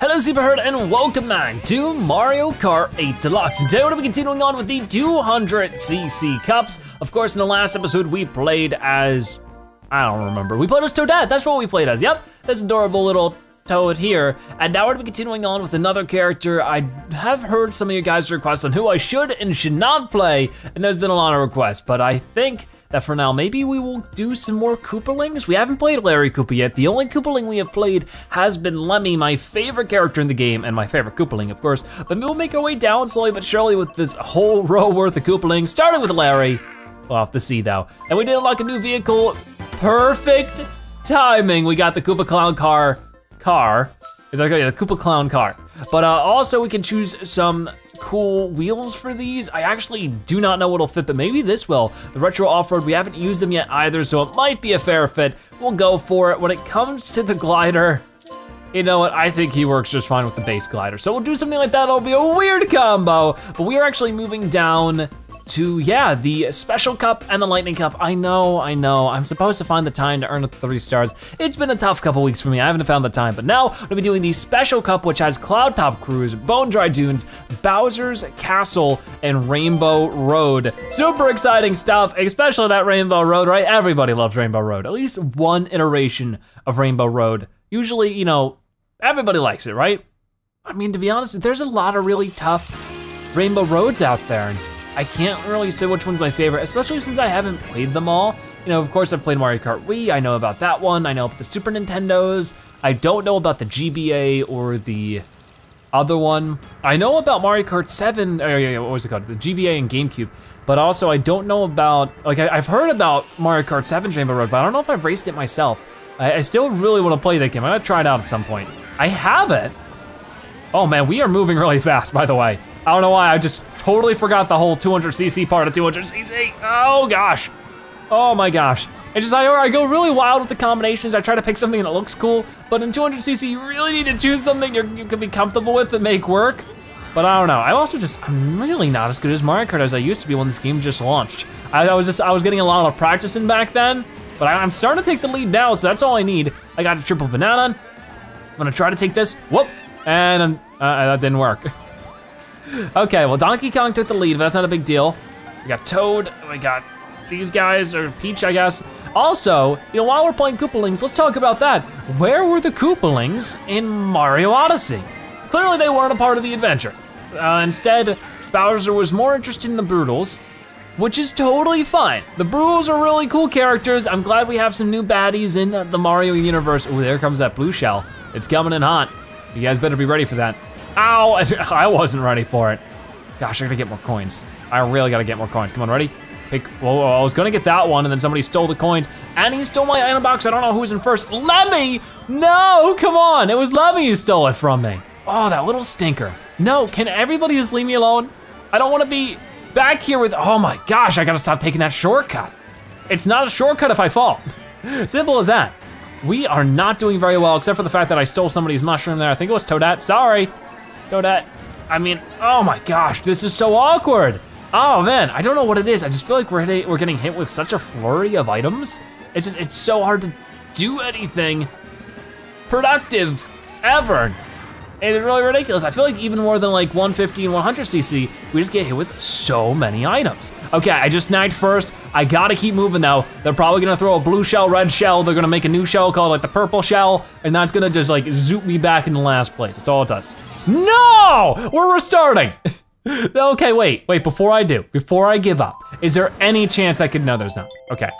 Hello Superherd and welcome back to Mario Kart 8 Deluxe. And today we're gonna be continuing on with the 200cc cups. Of course, in the last episode we played as, I don't remember. We played as Toadette, that's what we played as, yep. This adorable little Toad here. And now we're gonna be continuing on with another character. I have heard some of you guys' requests on who I should and should not play, and there's been a lot of requests, but I think that for now, maybe we will do some more Koopalings. We haven't played Larry Koopa yet. The only Koopaling we have played has been Lemmy, my favorite character in the game, and my favorite Koopaling, of course. But we'll make our way down slowly but surely with this whole row worth of Koopalings, starting with Larry. We'll have to see though. And we did unlock a new vehicle. Perfect timing. We got the Koopa Clown car. Is that the Koopa Clown car? But also we can choose some cool wheels for these. I actually do not know what'll fit, but maybe this will. The retro off-road, we haven't used them yet either, so it might be a fair fit. We'll go for it. When it comes to the glider, you know what, I think he works just fine with the base glider. So we'll do something like that, it'll be a weird combo, but we are actually moving down to, yeah, the Special Cup and the Lightning Cup. I know, I'm supposed to find the time to earn the 3 stars. It's been a tough couple weeks for me, I haven't found the time, but now we're gonna be doing the Special Cup, which has Cloud Top Cruise, Bone Dry Dunes, Bowser's Castle, and Rainbow Road. Super exciting stuff, especially that Rainbow Road, right? Everybody loves Rainbow Road, at least one iteration of Rainbow Road. Usually, you know, everybody likes it, right? I mean, to be honest, there's a lot of really tough Rainbow Roads out there. I can't really say which one's my favorite, especially since I haven't played them all. You know, of course I've played Mario Kart Wii, I know about that one, I know about the Super Nintendos, I don't know about the GBA or the other one. I know about Mario Kart 7, what was it called? The GBA and GameCube, but also I don't know about, like I've heard about Mario Kart 7's Rainbow Road, but I don't know if I've raced it myself. I still really wanna play that game, I'm gonna try it out at some point. I haven't. Oh man, we are moving really fast, by the way. I don't know why, I just totally forgot the whole 200cc part of 200cc. Oh gosh, oh my gosh. I go really wild with the combinations. I try to pick something that looks cool, but in 200cc, you really need to choose something you can be comfortable with and make work. But I don't know, I'm really not as good as Mario Kart as I used to be when this game just launched. I was getting a lot of practicing back then, but I'm starting to take the lead now, so that's all I need. I got a triple banana. I'm gonna try to take this, whoop, and that didn't work. Okay, well Donkey Kong took the lead, but that's not a big deal. We got Toad, we got these guys, or Peach, I guess. Also, you know, while we're playing Koopalings, let's talk about that. Where were the Koopalings in Mario Odyssey? Clearly they weren't a part of the adventure. Instead, Bowser was more interested in the Broodals, which is totally fine. The Broodals are really cool characters. I'm glad we have some new baddies in the Mario universe. Oh, there comes that blue shell. It's coming in hot. You guys better be ready for that. Ow, I wasn't ready for it. Gosh, I gotta get more coins. I really gotta get more coins. Come on, ready? Whoa, I was gonna get that one and then somebody stole the coins and he stole my item box. I don't know who's in first. Lemmy! No, come on, it was Lemmy who stole it from me. Oh, that little stinker. No, can everybody just leave me alone? I don't wanna be back here with, oh my gosh, I gotta stop taking that shortcut. It's not a shortcut if I fall. Simple as that. We are not doing very well, except for the fact that I stole somebody's mushroom there. I think it was Toadette, sorry. Toadette, I mean, oh my gosh, this is so awkward. Oh man, I don't know what it is. I just feel like we're getting hit with such a flurry of items. It's so hard to do anything productive ever. And it's really ridiculous. I feel like even more than like 150 and 100cc, we just get hit with so many items. Okay, I just snagged first. I gotta keep moving though. They're probably gonna throw a blue shell, red shell. They're gonna make a new shell called like the purple shell, and that's gonna just like zoop me back into last place. That's all it does. No, we're restarting. Okay, wait, before I give up, is there any chance I could, no, there's not, okay.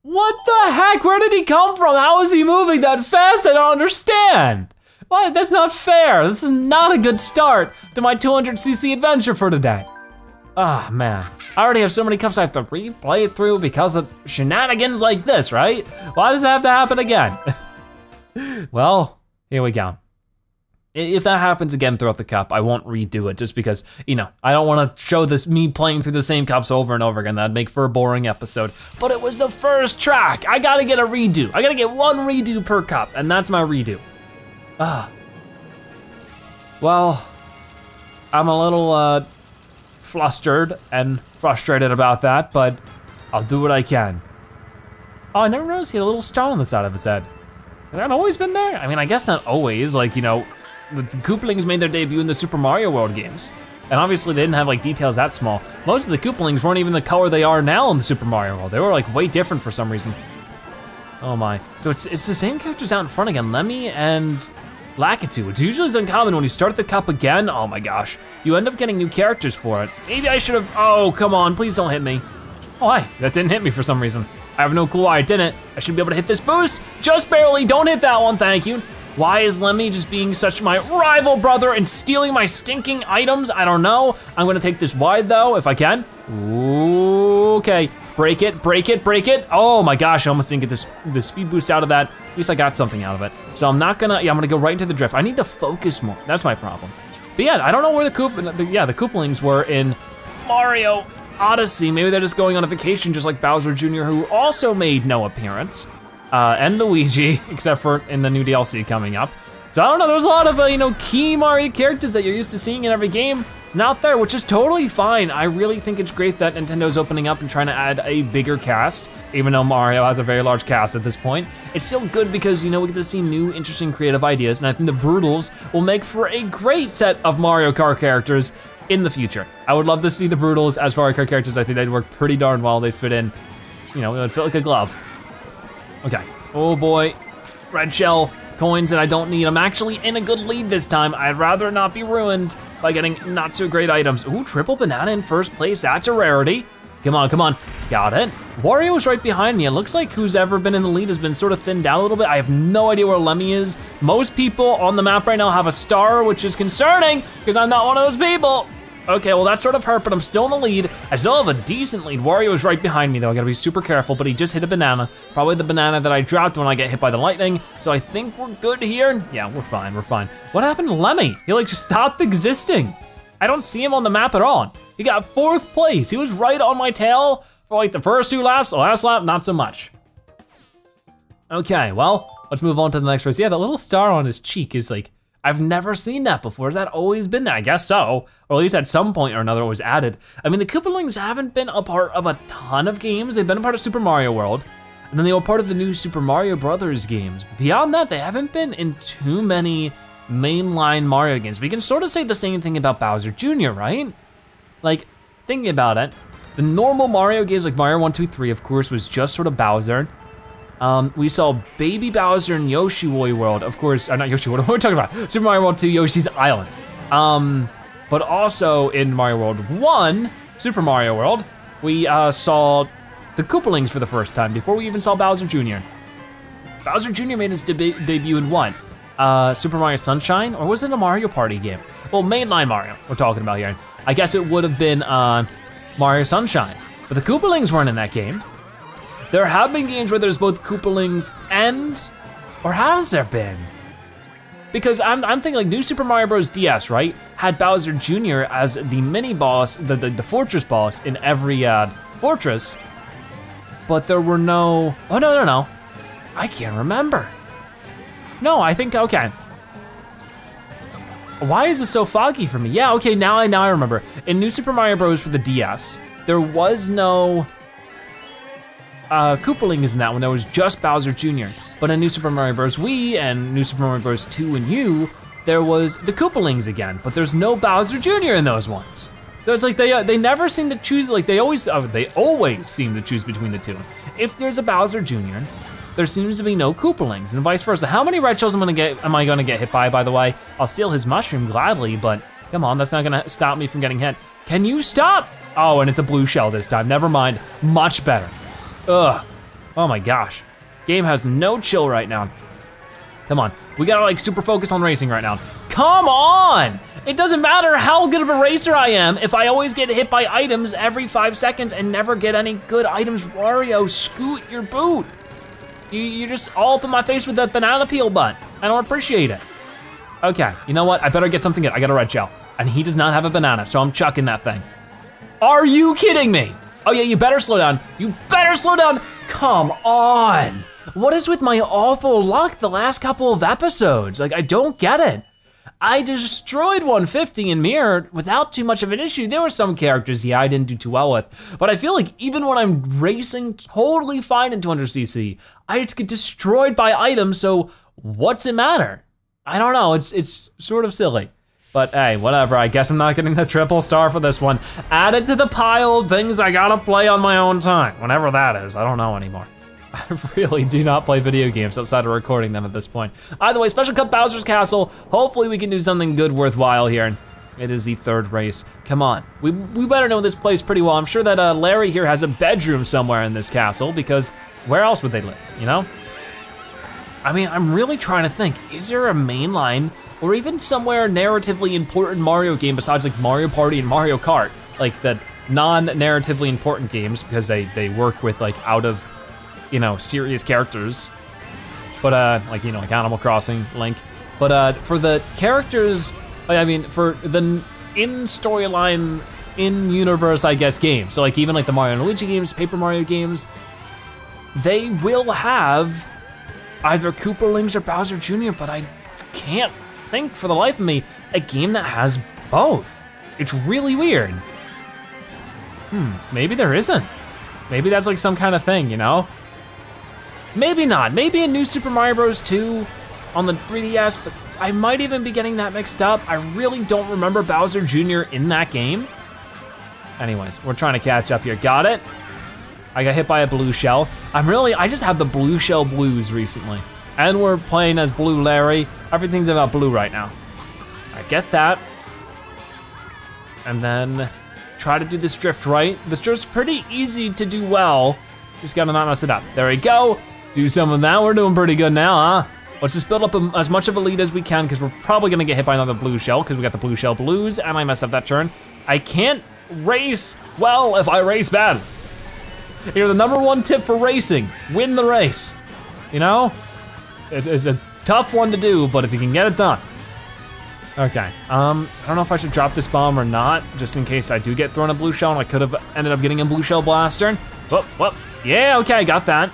What the heck, where did he come from? How is he moving that fast? I don't understand. Why, that's not fair. This is not a good start to my 200cc adventure for today. Ah, oh, man. I already have so many cups I have to replay it through because of shenanigans like this, right? Why does it have to happen again? Well, here we go. If that happens again throughout the cup, I won't redo it just because, you know, I don't wanna show this me playing through the same cups over and over again. That'd make for a boring episode. But it was the first track. I gotta get a redo. I gotta get one redo per cup, and that's my redo. Well, I'm a little flustered and frustrated about that, but I'll do what I can. Oh, I never noticed he had a little star on the side of his head. Has that always been there? I mean, I guess not always, like, you know, the Koopalings made their debut in the Super Mario World games. And obviously they didn't have like details that small. Most of the Koopalings weren't even the color they are now in the Super Mario World. They were like way different for some reason. Oh my. So it's the same characters out in front again, Lemmy and Lakitu, which usually is uncommon when you start the cup again. Oh my gosh, you end up getting new characters for it. Maybe I should have, oh, come on, please don't hit me. Oh, hi, that didn't hit me for some reason. I have no clue why I didn't. I should be able to hit this boost, just barely, don't hit that one, thank you. Why is Lemmy just being such my rival brother and stealing my stinking items? I don't know. I'm gonna take this wide though, if I can. Ooh, okay, break it, break it, break it. Oh my gosh, I almost didn't get the speed boost out of that. At least I got something out of it. So I'm not gonna, I'm gonna go right into the drift. I need to focus more, that's my problem. But yeah, I don't know where the Koopalings were in Mario Odyssey. Maybe they're just going on a vacation just like Bowser Jr., who also made no appearance. And Luigi, except for in the new DLC coming up. So I don't know, there's a lot of key Mario characters that you're used to seeing in every game not there, which is totally fine. I really think it's great that Nintendo's opening up and trying to add a bigger cast, even though Mario has a very large cast at this point. It's still good because we get to see new, interesting, creative ideas, and I think the Broodals will make for a great set of Mario Kart characters in the future. I would love to see the Broodals as Mario Kart characters. I think they'd work pretty darn well. They'd fit in, it would fit like a glove. Okay, oh boy, red shell coins that I don't need. I'm actually in a good lead this time. I'd rather not be ruined by getting not so great items. Ooh, triple banana in first place, that's a rarity. Come on, come on, got it. Wario is right behind me. It looks like who's ever been in the lead has been sort of thinned out a little bit. I have no idea where Lemmy is. Most people on the map right now have a star, which is concerning because I'm not one of those people. Okay, well that sort of hurt, but I'm still in the lead. I still have a decent lead. Wario is right behind me though. I gotta be super careful, but he just hit a banana. Probably the banana that I dropped when I get hit by the lightning. So I think we're good here. Yeah, we're fine, we're fine. What happened to Lemmy? He like just stopped existing. I don't see him on the map at all. He got 4th place. He was right on my tail for like the first 2 laps. The last lap, not so much. Okay, well, let's move on to the next race. Yeah, that little star on his cheek is like, I've never seen that before. Has that always been there? I guess so, or at least at some point or another it was added. I mean, the Koopalings haven't been a part of a ton of games. They've been a part of Super Mario World, and then they were part of the new Super Mario Brothers games. Beyond that, they haven't been in too many mainline Mario games. We can sort of say the same thing about Bowser Jr., right? Like, thinking about it, the normal Mario games like Mario 1, 2, 3, of course, was just sort of Bowser. We saw Baby Bowser in Yoshi Woolly World, of course, not Yoshi, what are we talking about? Super Mario World 2, Yoshi's Island. But also in Mario World 1, Super Mario World, we saw the Koopalings for the first time before we even saw Bowser Jr. Bowser Jr. made his debut in what? Super Mario Sunshine, or was it a Mario Party game? Well, mainline Mario we're talking about here. I guess it would have been Mario Sunshine, but the Koopalings weren't in that game. There have been games where there's both Koopalings and, or has there been? Because I'm thinking like New Super Mario Bros. DS, right? Had Bowser Jr. as the mini boss, the fortress boss in every fortress, but there were no, oh no, I can't remember. No, I think, okay. Why is this so foggy for me? Yeah, okay, now I remember. In New Super Mario Bros. For the DS, there was no Koopalings in that one, there was just Bowser Jr. But in New Super Mario Bros. Wii and New Super Mario Bros. 2 and U, there was the Koopalings again, but there's no Bowser Jr. in those ones. So it's like they never seem to choose, like they always seem to choose between the two. If there's a Bowser Jr., there seems to be no Koopalings, and vice versa. How many red shells am I gonna get hit by the way? I'll steal his mushroom gladly, but come on, that's not gonna stop me from getting hit. Can you stop? Oh, and it's a blue shell this time, never mind, much better. Ugh, oh my gosh. Game has no chill right now. Come on, we gotta like super focus on racing right now. Come on! It doesn't matter how good of a racer I am if I always get hit by items every 5 seconds and never get any good items. Wario, scoot your boot. You just all up in my face with that banana peel butt. I don't appreciate it. Okay, you know what? I better get something good. I got a red shell. And he does not have a banana, so I'm chucking that thing. Are you kidding me? Oh yeah, you better slow down. You better slow down. Come on. What is with my awful luck the last couple of episodes? Like, I don't get it. I destroyed 150 in Mirror without too much of an issue. There were some characters, yeah, I didn't do too well with, but I feel like even when I'm racing totally fine in 200cc, I just get destroyed by items, so what's it matter? I don't know, it's sort of silly. But hey, whatever, I guess I'm not getting the triple star for this one. Add it to the pile of things I gotta play on my own time, whenever that is, I don't know anymore. I really do not play video games outside of recording them at this point. Either way, Special Cup Bowser's Castle, hopefully we can do something good worthwhile here. It is the third race, come on. We better know this place pretty well. I'm sure that Larry here has a bedroom somewhere in this castle because where else would they live, you know? I mean, I'm really trying to think, is there a main line or even somewhere narratively important Mario game besides like Mario Party and Mario Kart? Like the non-narratively important games because they work with like out of, you know, serious characters. But like, you know, like Animal Crossing, Link. But for the characters, I mean, for the in storyline, in universe, I guess, games. So like even like the Mario and Luigi games, Paper Mario games, they will have either Koopalings or Bowser Jr., but I can't think for the life of me a game that has both. It's really weird. Maybe there isn't. Maybe that's like some kind of thing, you know? Maybe not, maybe a new Super Mario Bros. 2 on the 3DS, but I might even be getting that mixed up. I really don't remember Bowser Jr. in that game. Anyways, we're trying to catch up here, got it? I got hit by a blue shell. I just had the blue shell blues recently. And we're playing as Blue Larry. Everything's about blue right now. I get that. And then try to do this drift right. This drift's pretty easy to do well. Just gotta not mess it up. There we go. Do some of that, we're doing pretty good now, huh? Let's just build up as much of a lead as we can because we're probably gonna get hit by another blue shell because we got the blue shell blues and I messed up that turn. I can't race well if I race bad. You're the #1 tip for racing, win the race. You know? It's a tough one to do, but if you can get it done. Okay, I don't know if I should drop this bomb or not, just in case I do get thrown a blue shell and I could have ended up getting a blue shell blaster. Whoop, whoop, yeah, okay, got that.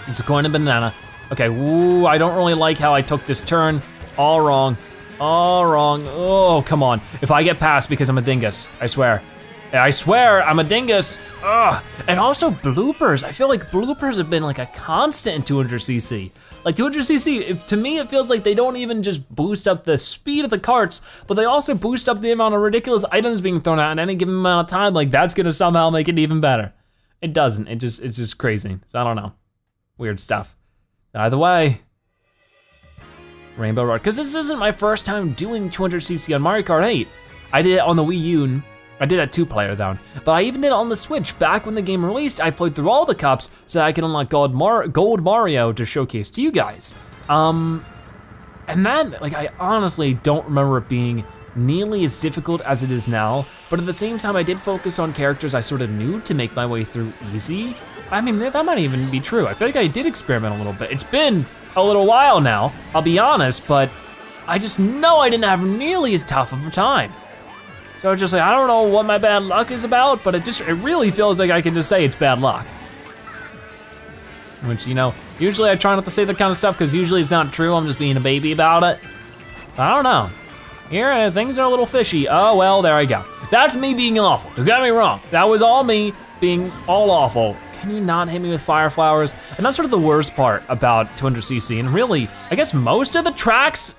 It's a coin and banana. Okay, ooh, I don't really like how I took this turn. All wrong, oh, come on. If I get past because I'm a dingus, I swear I'm a dingus. Ugh. And also bloopers. I feel like bloopers have been like a constant in 200cc. Like 200cc, to me it feels like they don't even just boost up the speed of the carts, but they also boost up the amount of ridiculous items being thrown out in any given amount of time. Like that's gonna somehow make it even better. It doesn't, it's just crazy. So I don't know, weird stuff. Either way, Rainbow Road, because this isn't my first time doing 200cc on Mario Kart 8. I did it on the Wii U. I did a 2-player though, but I even did it on the Switch. Back when the game released, I played through all the cups so that I could unlock Gold Mario to showcase to you guys. And that, like, I honestly don't remember it being nearly as difficult as it is now, but at the same time, I did focus on characters I sort of knew to make my way through easy. I mean, that might even be true. I feel like I did experiment a little bit. It's been a little while now, I'll be honest, but I just know I didn't have nearly as tough of a time. So it's just like, I don't know what my bad luck is about, but it really feels like I can just say it's bad luck. Which, you know, usually I try not to say that kind of stuff because usually it's not true, I'm just being a baby about it. I don't know. Here, things are a little fishy. Oh, well, there I go. That's me being awful, don't get me wrong. That was all me being all awful. Can you not hit me with fire flowers? And that's sort of the worst part about 200cc, and really, I guess most of the tracks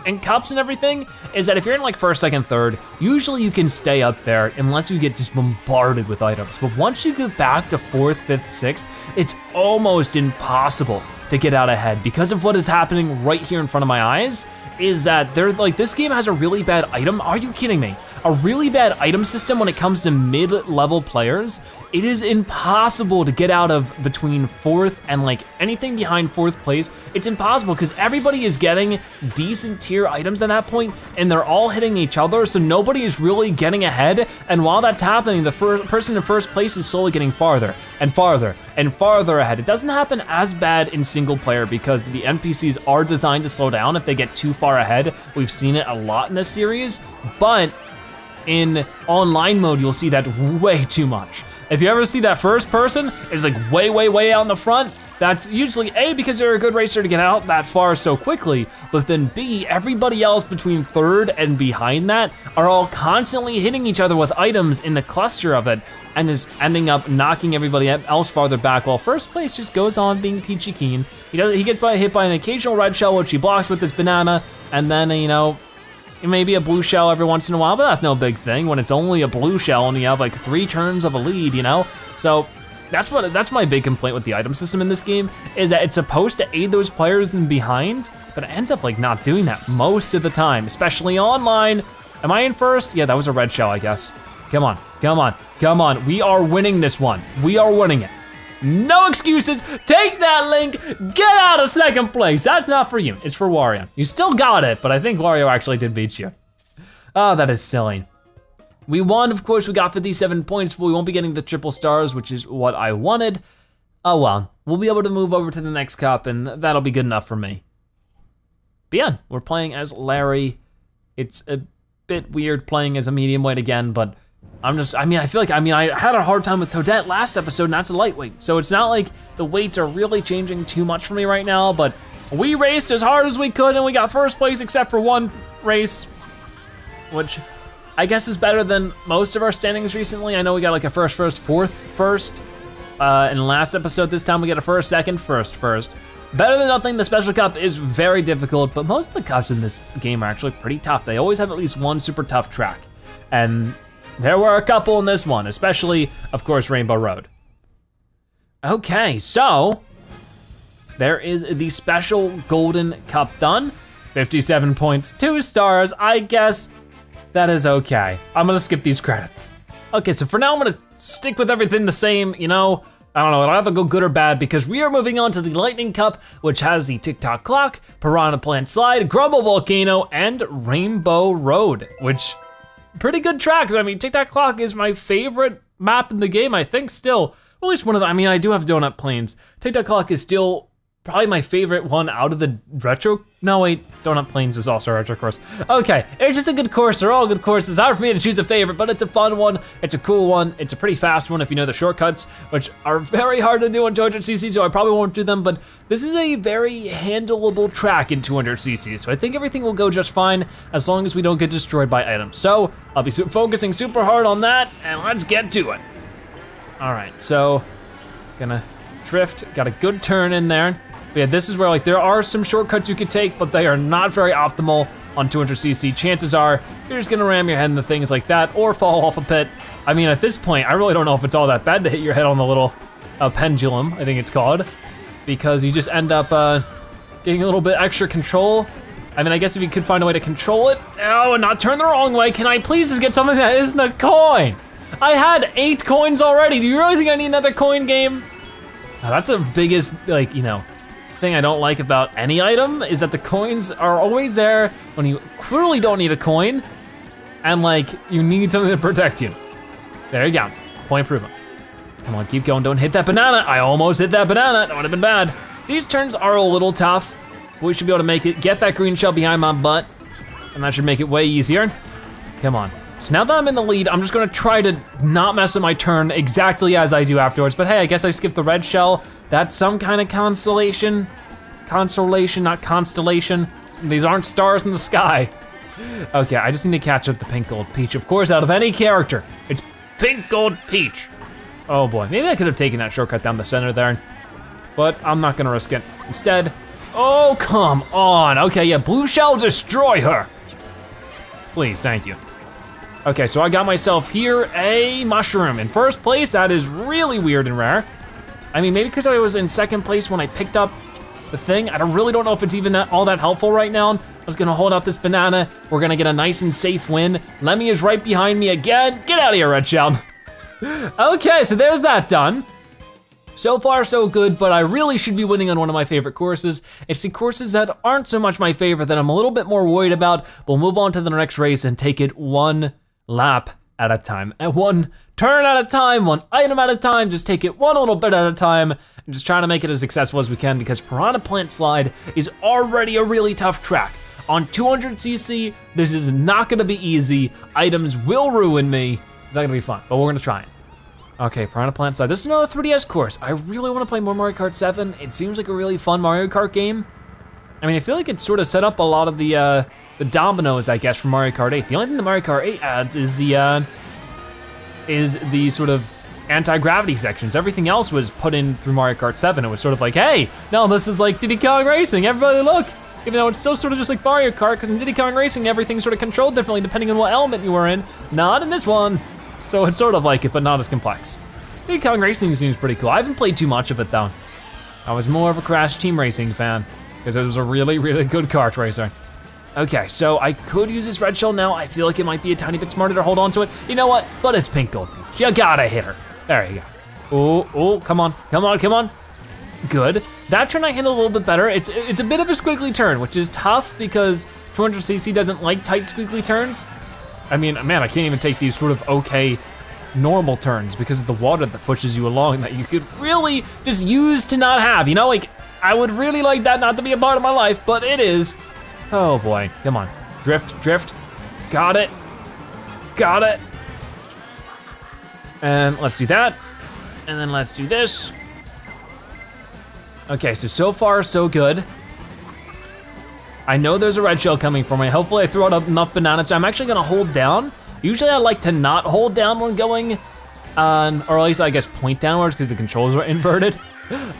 and cups and everything is that if you're in like first, second, third, usually you can stay up there unless you get just bombarded with items. But once you get back to fourth, fifth, sixth, it's almost impossible to get out ahead because of what is happening right here in front of my eyes is that they're like, this game has a really bad item. Are you kidding me? A really bad item system when it comes to mid-level players. It is impossible to get out of between fourth and like anything behind fourth place. It's impossible because everybody is getting decent tier items at that point and they're all hitting each other, so nobody is really getting ahead. And while that's happening, the person in first place is slowly getting farther and farther and farther ahead. It doesn't happen as bad in single player because the NPCs are designed to slow down if they get too far ahead. We've seen it a lot in this series, but in online mode, you'll see that way too much. If you ever see that first person is like way out in the front, That's usually A, because you're a good racer to get out that far so quickly, but then B, everybody else between third and behind that are all constantly hitting each other with items in the cluster of it, and is ending up knocking everybody else farther back, while first place just goes on being peachy keen. He gets hit by an occasional red shell, which he blocks with his banana, and then, you know, maybe a blue shell every once in a while, but that's no big thing when it's only a blue shell and you have like 3 turns of a lead, you know? So that's my big complaint with the item system in this game, is that it's supposed to aid those players in behind, but it ends up like not doing that most of the time, especially online. Am I in first? Yeah, that was a red shell, I guess. Come on, come on, come on. We are winning this one. We are winning it. No excuses, take that, Link, get out of second place. That's not for you, it's for Wario. You still got it, but I think Wario actually did beat you. Oh, that is silly. We won, of course, we got 57 points, but we won't be getting the triple stars, which is what I wanted. Oh well, we'll be able to move over to the next cup and that'll be good enough for me. But yeah, we're playing as Larry. It's a bit weird playing as a medium weight again, but I feel like, I had a hard time with Toadette last episode, and that's a lightweight. So it's not like the weights are really changing too much for me right now, but we raced as hard as we could and we got first place except for one race, which I guess is better than most of our standings recently. I know we got like a first, fourth, first. In the last episode this time we got a first, second, first. Better than nothing. The special cup is very difficult, but most of the cups in this game are actually pretty tough. They always have at least one super tough track. And there were a couple in this one, especially, of course, Rainbow Road. Okay, so there is the special golden cup done. 57 points, 2 stars. I guess that is okay. I'm gonna skip these credits. Okay, so for now I'm gonna stick with everything the same, you know. I don't know, it'll either go good or bad because we are moving on to the Lightning Cup, which has the Tick-Tock Clock, Piranha Plant Slide, Grumble Volcano, and Rainbow Road, which pretty good tracks. I mean, Tick-Tock Clock is my favorite map in the game, I think still. Or at least one of the, I do have Donut Plains. Tick-Tock Clock is still probably my favorite one out of the retro. No wait, Donut Plains is also a retro course. Okay, it's just a good course, they're all good courses. Hard for me to choose a favorite, but it's a fun one, it's a cool one, it's a pretty fast one if you know the shortcuts, which are very hard to do on 200cc, so I probably won't do them, but this is a very handleable track in 200cc, so I think everything will go just fine as long as we don't get destroyed by items. So I'll be focusing super hard on that, and let's get to it. All right, so gonna drift, got a good turn in there. But yeah, this is where like there are some shortcuts you could take, but they are not very optimal on 200cc. Chances are you're just gonna ram your head into things like that or fall off a pit. I mean, at this point, I really don't know if it's all that bad to hit your head on the little pendulum, I think it's called, because you just end up getting a little bit extra control. I mean, I guess if you could find a way to control it, oh, and not turn the wrong way, can I please just get something that isn't a coin? I had 8 coins already. Do you really think I need another coin game? Now, that's the biggest, like, you know, thing I don't like about any item is that the coins are always there when you clearly don't need a coin and like you need something to protect you. There you go, point improvement. Come on, keep going, don't hit that banana. I almost hit that banana, that would have been bad. These turns are a little tough, but we should be able to make it. Get that green shell behind my butt and that should make it way easier. Come on. So now that I'm in the lead, I'm just gonna try to not mess up my turn exactly as I do afterwards, but hey, I guess I skipped the red shell. That's some kind of consolation. Consolation, not constellation. These aren't stars in the sky. Okay, I just need to catch up the Pink Gold Peach. Of course, out of any character, it's Pink Gold Peach. Oh boy, maybe I could have taken that shortcut down the center there, but I'm not gonna risk it. Instead, oh, come on. Okay, yeah, blue shell, destroy her. Please, thank you. Okay, so I got myself here a mushroom. In first place, that is really weird and rare. I mean, maybe because I was in second place when I picked up the thing. I really don't know if it's even all that helpful right now. I was gonna hold out this banana. We're gonna get a nice and safe win. Lemmy is right behind me again. Get out of here, Red Shell. Okay, so there's that done. So far, so good, but I really should be winning on one of my favorite courses. It's the courses that aren't so much my favorite that I'm a little bit more worried about. We'll move on to the next race and take it one lap at a time, and one turn at a time, one item at a time, just take it one little bit at a time, and just trying to make it as successful as we can because Piranha Plant Slide is already a really tough track. On 200cc, this is not gonna be easy. Items will ruin me. It's not gonna be fun, but we're gonna try it. Okay, Piranha Plant side. This is another 3DS course. I really wanna play more Mario Kart 7. It seems like a really fun Mario Kart game. I mean, I feel like it's sort of set up a lot of the dominoes, I guess, from Mario Kart 8. The only thing that Mario Kart 8 adds is the sort of anti-gravity sections. Everything else was put in through Mario Kart 7. It was sort of like, hey, no, this is like Diddy Kong Racing, everybody look. Even though it's still sort of just like Mario Kart, because in Diddy Kong Racing, everything's sort of controlled differently depending on what element you were in. Not in this one. So it's sort of like it, but not as complex. Diddy Kong Racing seems pretty cool. I haven't played too much of it though. I was more of a Crash Team Racing fan, because it was a really, really good kart racer. Okay, so I could use this red shell now. I feel like it might be a tiny bit smarter to hold on to it. You know what? But it's Pink Gold Peach. You gotta hit her. There you go. Oh, come on, come on, come on. Good. That turn I handled a little bit better. It's a bit of a squiggly turn, which is tough because 200cc doesn't like tight squiggly turns. I mean, man, I can't even take these sort of okay normal turns because of the water that pushes you along that you could really just use to not have, you know? Like, I would really like that not to be a part of my life, but it is. Oh boy, come on. Drift, drift. Got it. Got it. And let's do that. And then let's do this. Okay, so far so good. I know there's a red shell coming for me. Hopefully I throw out enough bananas. So I'm actually gonna hold down. Usually I like to not hold down when going on, or at least I guess point downwards because the controls are inverted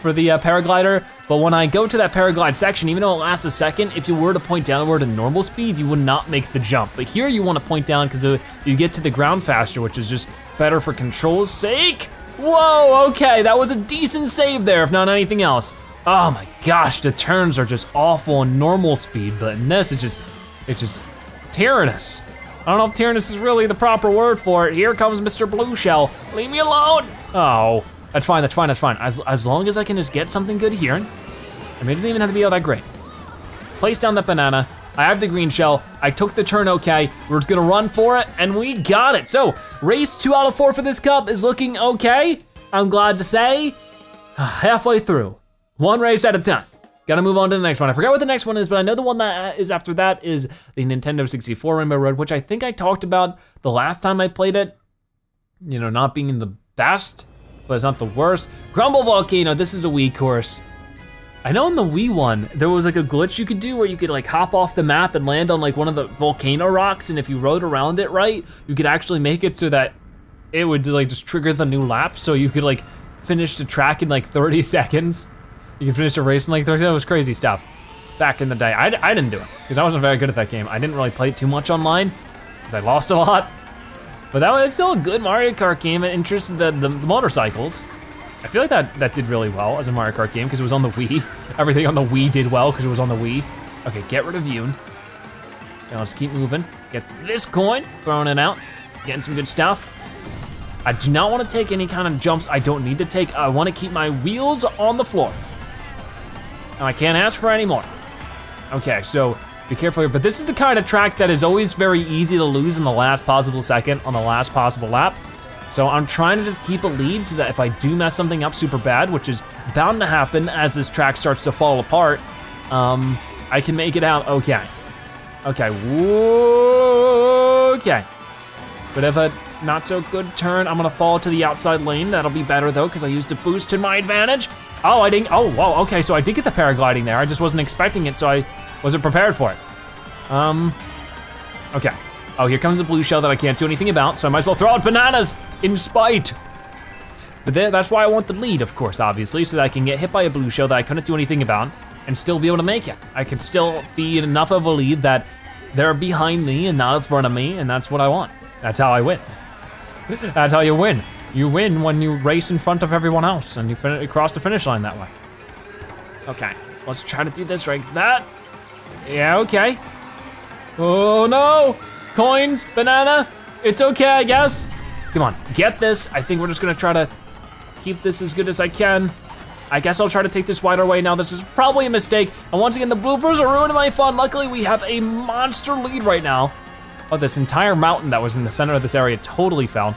for the paraglider. But when I go to that paraglide section, even though it lasts a second, if you were to point downward at normal speed, you would not make the jump. But here you wanna point down because you get to the ground faster, which is just better for control's sake. Whoa, okay, that was a decent save there, if not anything else. Oh my gosh, the turns are just awful on normal speed, but in this, it's just tyrannous. I don't know if tyrannous is really the proper word for it. Here comes Mr. Blue Shell. Leave me alone. Oh, that's fine, that's fine, that's fine. As long as I can just get something good here. I mean, it doesn't even have to be all that great. Place down that banana. I have the green shell. I took the turn okay. We're just gonna run for it, and we got it. So, race 2 out of 4 for this cup is looking okay. I'm glad to say, halfway through. One race at a time. Gotta move on to the next one. I forgot what the next one is, but I know the one that is after that is the Nintendo 64 Rainbow Road, which I think I talked about the last time I played it. You know, not being the best, but it's not the worst. Grumble Volcano, this is a Wii course. I know in the Wii one, there was like a glitch you could do where you could like hop off the map and land on like one of the volcano rocks, and if you rode around it right, you could actually make it so that it would like just trigger the new lap, so you could like finish the track in like 30 seconds. You can finish a race in like 30 seconds, it was crazy stuff. Back in the day, I didn't do it, because I wasn't very good at that game. I didn't really play it too much online, because I lost a lot. But that was still a good Mario Kart game, and interested the motorcycles. I feel like that did really well as a Mario Kart game because it was on the Wii. Everything on the Wii did well because it was on the Wii. Okay, get rid of Yoon. Now let's keep moving. Get this coin, throwing it out, getting some good stuff. I do not want to take any kind of jumps I don't need to take. I want to keep my wheels on the floor. And I can't ask for any more. Okay, so be careful here, but this is the kind of track that is always very easy to lose in the last possible second on the last possible lap. So I'm trying to just keep a lead so that if I do mess something up super bad, which is bound to happen as this track starts to fall apart, I can make it out okay. Okay, okay. Bit of a not so good turn. I'm gonna fall to the outside lane. That'll be better though, because I used a boost to my advantage. Oh, I didn't, oh, whoa, okay, so I did get the paragliding there. I just wasn't expecting it, so I wasn't prepared for it. Okay. Oh, here comes the blue shell that I can't do anything about, so I might as well throw out bananas in spite. But that's why I want the lead, of course, obviously, so that I can get hit by a blue shell that I couldn't do anything about and still be able to make it. I could still be in enough of a lead that they're behind me and not in front of me, and that's what I want. That's how I win. That's how you win. You win when you race in front of everyone else and you cross the finish line that way. Okay, let's try to do this right. That, yeah, okay. Oh no, coins, banana, it's okay, I guess. Come on, get this. I think we're just gonna try to keep this as good as I can. I guess I'll try to take this wider way now. This is probably a mistake. And once again, the bloopers are ruining my fun. Luckily, we have a monster lead right now. Oh, this entire mountain that was in the center of this area totally fell.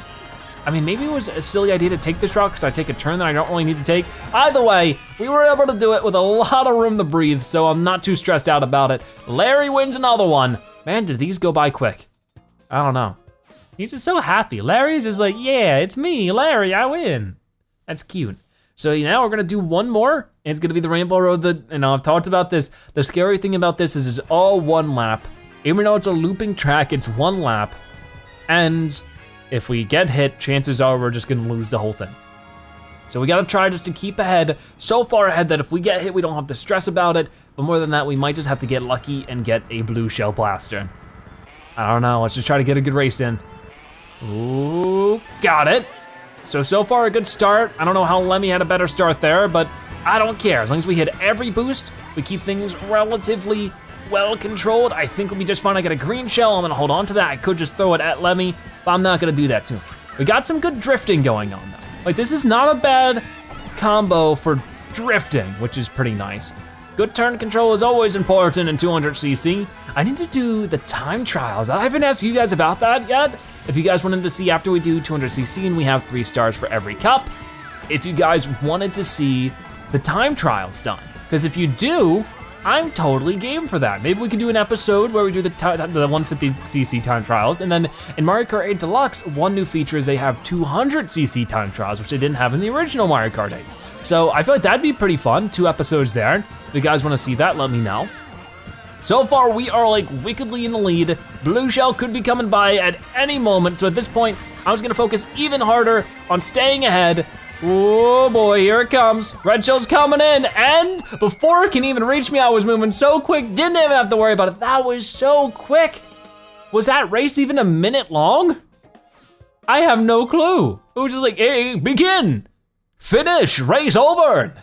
I mean, maybe it was a silly idea to take this route because I take a turn that I don't really need to take. Either way, we were able to do it with a lot of room to breathe, so I'm not too stressed out about it. Larry wins another one. Man, did these go by quick? I don't know. He's just so happy. Larry's just like, yeah, it's me, Larry, I win. That's cute. So now we're gonna do one more. It's gonna be the Rainbow Road. And I've talked about this. The scary thing about this is it's all one lap. Even though it's a looping track, it's one lap. And if we get hit, chances are we're just gonna lose the whole thing. So we gotta try just to keep ahead, so far ahead that if we get hit, we don't have to stress about it. But more than that, we might just have to get lucky and get a blue shell blaster. I don't know, let's just try to get a good race in. Ooh, got it. So far a good start. I don't know how Lemmy had a better start there, but I don't care. As long as we hit every boost, we keep things relatively well controlled. I think we'll be just fine. I got a green shell, I'm gonna hold on to that. I could just throw it at Lemmy, but I'm not gonna do that too. We got some good drifting going on though. Like this is not a bad combo for drifting, which is pretty nice. Good turn control is always important in 200cc. I need to do the time trials. I haven't asked you guys about that yet. If you guys wanted to see after we do 200cc and we have 3 stars for every cup, if you guys wanted to see the time trials done. Because if you do, I'm totally game for that. Maybe we can do an episode where we do the 150cc time trials, and then in Mario Kart 8 Deluxe, one new feature is they have 200cc time trials, which they didn't have in the original Mario Kart 8. So I feel like that'd be pretty fun, 2 episodes there. If you guys wanna see that, let me know. So far, we are like wickedly in the lead. Blue shell could be coming by at any moment, so at this point, I was gonna focus even harder on staying ahead. Oh boy, here it comes. Red shell's coming in, and before it can even reach me, I was moving so quick, didn't even have to worry about it. That was so quick. Was that race even a minute long? I have no clue. It was just like, hey, begin, finish, race over.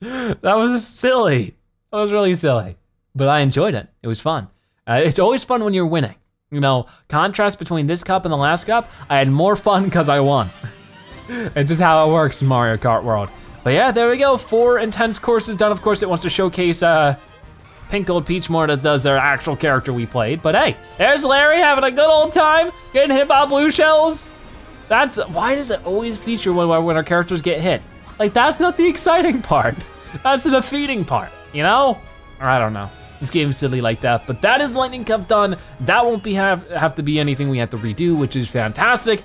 That was silly. That was really silly, but I enjoyed it. It was fun. It's always fun when you're winning. You know, contrast between this cup and the last cup, I had more fun because I won. It's just how it works in Mario Kart world. But yeah, there we go, 4 intense courses done. Of course, it wants to showcase Pink Gold Peach more that does their actual character we played. But hey, there's Larry having a good old time, getting hit by blue shells. Why does it always feature when our characters get hit? Like, that's not the exciting part. That's the defeating part, you know? I don't know. This game's silly like that, but that is Lightning Cup done. That won't have to be anything we have to redo, which is fantastic.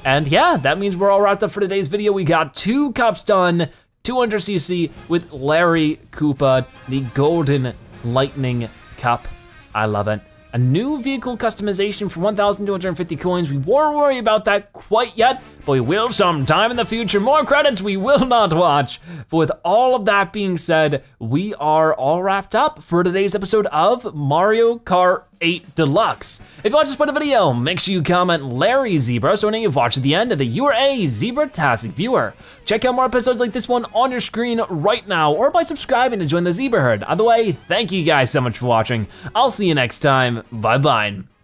And yeah, that means we're all wrapped up for today's video. We got 2 cups done, 200cc with Larry Koopa, the Golden Lightning Cup. I love it. A new vehicle customization for 1,250 coins. We won't worry about that quite yet, but we will sometime in the future. More credits we will not watch. But with all of that being said, we are all wrapped up for today's episode of Mario Kart 8 Deluxe. If you watch this part of the video, make sure you comment Larry Zebra so when you've watched to the end that you are a Zebratastic viewer. Check out more episodes like this one on your screen right now, or by subscribing to join the Zebra Herd. Either way, thank you guys so much for watching. I'll see you next time. Bye-bye.